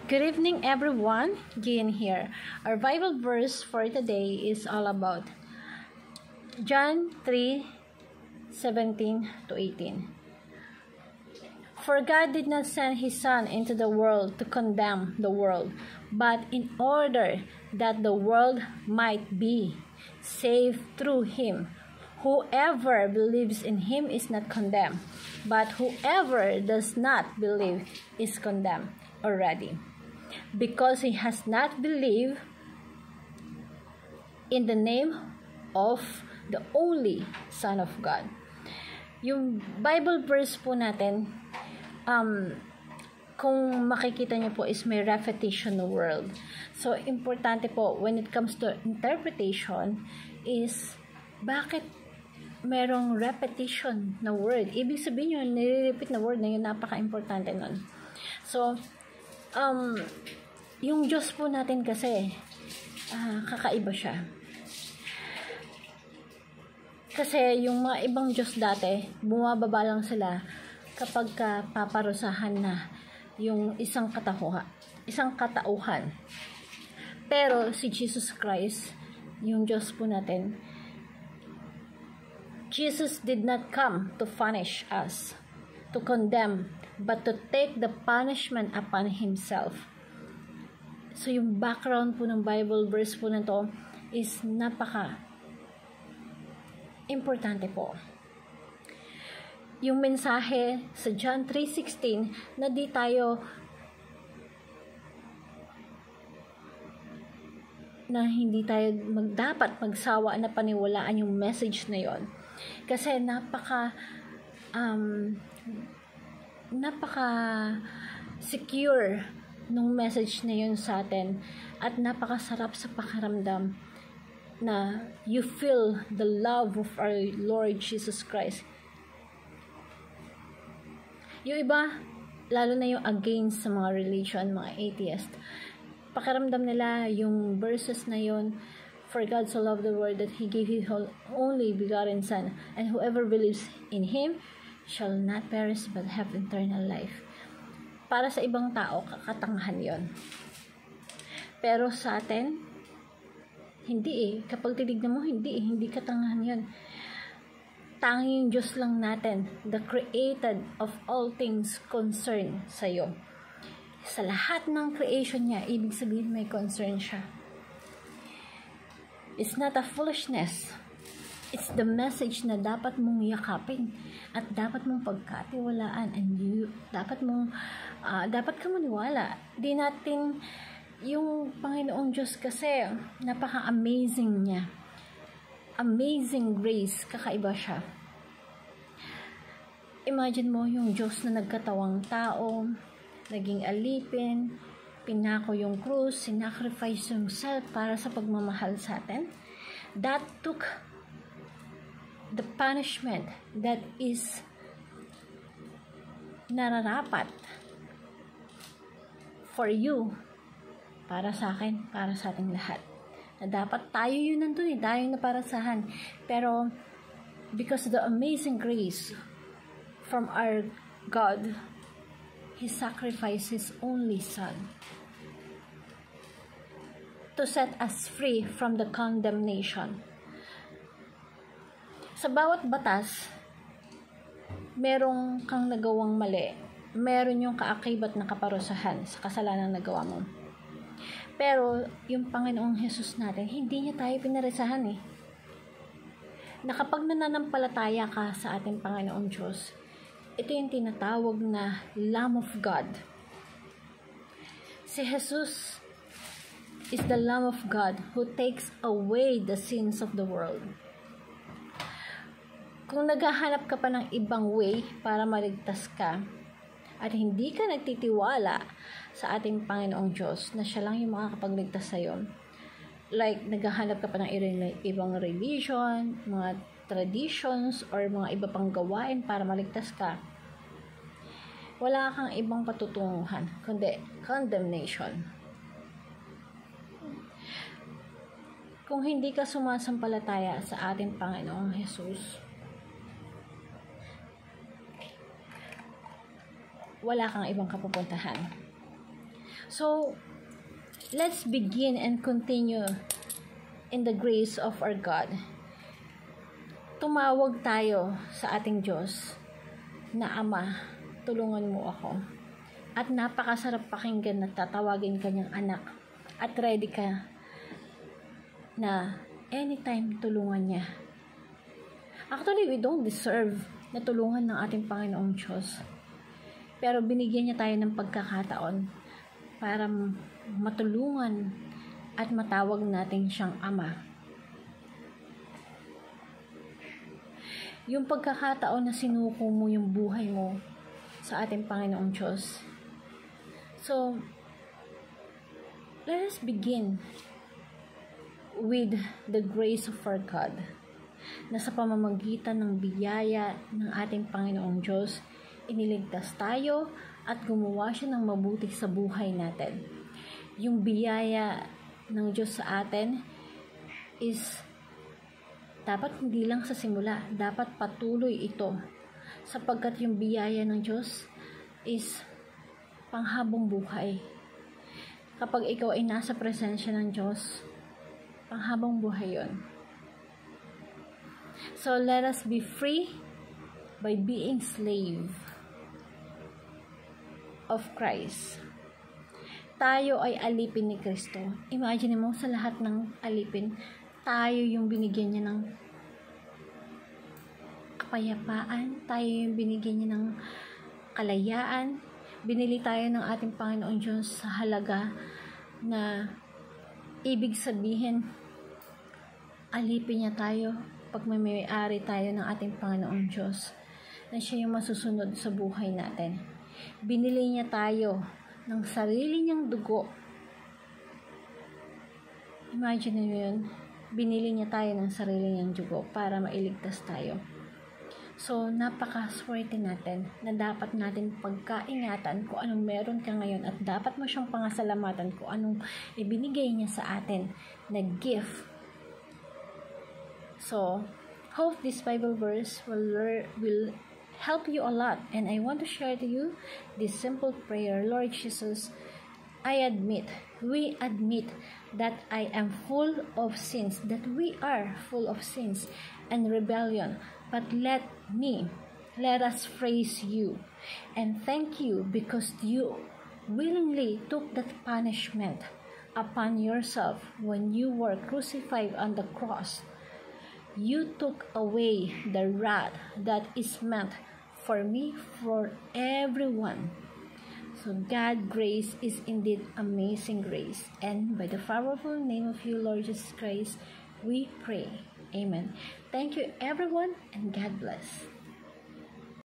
Good evening, everyone. Gian here. Our Bible verse for today is all about John 3:17 to 18. For God did not send His Son into the world to condemn the world, but in order that the world might be saved through Him. Whoever believes in Him is not condemned, but whoever does not believe is condemned already, because he has not believed in the name of the only Son of God. Yung Bible verse po natin, kung makikita niyo po, is may repetition na word. So, importante po when it comes to interpretation is bakit merong repetition na word. Ibig sabihin yun, nire-repeat na word na yun, napaka-importante nun. So, yung Diyos po natin kasi, kakaiba siya. Kasi yung mga ibang Diyos dati, bumababa lang sila kapag paparusahan na yung isang katauhan. Pero si Jesus Christ, yung Diyos po natin, Jesus did not come to punish us, to condemn, but to take the punishment upon Himself. So, yung background po ng Bible verse po na to is napaka-importante po. Yung mensahe sa John 3:16 na hindi tayo dapat magsawa na paniwalaan yung message na yon. Kasi napaka secure nung message na yun sa atin, at napakasarap sa pakiramdam na you feel the love of our Lord Jesus Christ. Yung iba, lalo na yung against sa mga religion, mga atheist, pakiramdam nila yung verses na yun, for God so loved the world that He gave His only begotten Son, and whoever believes in Him shall not perish but have eternal life. Para sa ibang tao, kakatanghan yon. Pero sa atin, hindi Kapag tinignan mo, hindi katanghan yon. Tanging Diyos lang natin, the created of all things concerned sa'yo. Sa lahat ng creation niya, ibig sabihin may concern siya. It's not a foolishness. It's the message na dapat mong yakapin at dapat mong pagkatiwalaan, and dapat ka maniwala. Di natin yung Panginoong Diyos kasi napaka-amazing niya. Amazing grace, kakaiba siya. Imagine mo yung Diyos na nagkatawang tao, naging alipin, pinako yung krus, sinacrifice himself para sa pagmamahal sa atin. That took the punishment that is nararapat for you, para sa akin, para sa ating lahat. Na dapat tayo yun nandun tayo na parasahan. Pero because of the amazing grace from our God, He sacrificed His only Son to set us free from the condemnation. Sa bawat batas, merong kang nagawang mali, meron yung kaakibat na kaparusahan sa kasalanan na nagawa mo. Pero yung Panginoong Jesus natin, hindi niya tayo pinarisahan na kapag nananampalataya ka sa ating Panginoong Diyos, ito yung tinatawag na Lamb of God. Si Jesus is the Lamb of God who takes away the sins of the world. Kung naghahanap ka pa ng ibang way para maligtas ka, at hindi ka nagtitiwala sa ating Panginoong Diyos na Siya lang yung makakapagligtas sa'yo, like naghahanap ka pa ng ibang religion, mga traditions, or mga iba pang gawain para maligtas ka, wala kang ibang patutunguhan kundi condemnation. Kung hindi ka sumasampalataya sa ating Panginoong Jesus, wala kang ibang kapupuntahan. So, let's begin and continue in the grace of our God. Tumawag tayo sa ating Diyos na Ama, tulungan mo ako. At napakasarap pakinggan na tatawagin kanyang anak at ready ka na anytime tulungan niya. Actually, we don't deserve na tulungan ng ating Panginoong Diyos. Pero binigyan niya tayo ng pagkakataon para matulungan at matawag natin siyang Ama. Yung pagkakataon na sinuko mo yung buhay mo sa ating Panginoong Diyos. So, let us begin with the grace of our God na sa pamamagitan ng biyaya ng ating Panginoong Diyos, iniligtas tayo at gumawa siya ng mabuti sa buhay natin. Yung biyaya ng Diyos sa atin is dapat hindi lang sa simula, dapat patuloy ito sapagkat yung biyaya ng Diyos is panghabang buhay. Kapag ikaw ay nasa presensya ng Diyos, panghabang buhay yon. So let us be free by being slave of Christ. Tayo ay alipin ni Kristo. Imagine mo sa lahat ng alipin, tayo yung binigyan niya ng kapayapaan, tayo yung binigyan niya ng kalayaan. Binili tayo ng ating Panginoon Diyos sa halaga na ibig sabihin, alipin niya tayo pag may-ari tayo ng ating Panginoon Diyos na siya yung masusunod sa buhay natin. Binili niya tayo ng sarili niyang dugo. Imagine niyo yun. Binili niya tayo ng sarili niyang dugo para mailigtas tayo. So, napaka-swerte natin na dapat natin pagkaingatan kung anong meron ka ngayon at dapat mo siyang pangasalamatan kung anong ibinigay niya sa atin na gift. So, hope this Bible verse will help you a lot, and I want to share to you this simple prayer. Lord Jesus, we admit that I am full of sins, that we are full of sins and rebellion, but let us praise you and thank you because you willingly took that punishment upon yourself when you were crucified on the cross. You took away the wrath that is meant for me, for everyone. So God, grace is indeed amazing grace. And by the powerful name of you, Lord Jesus Christ, we pray. Amen. Thank you everyone and God bless.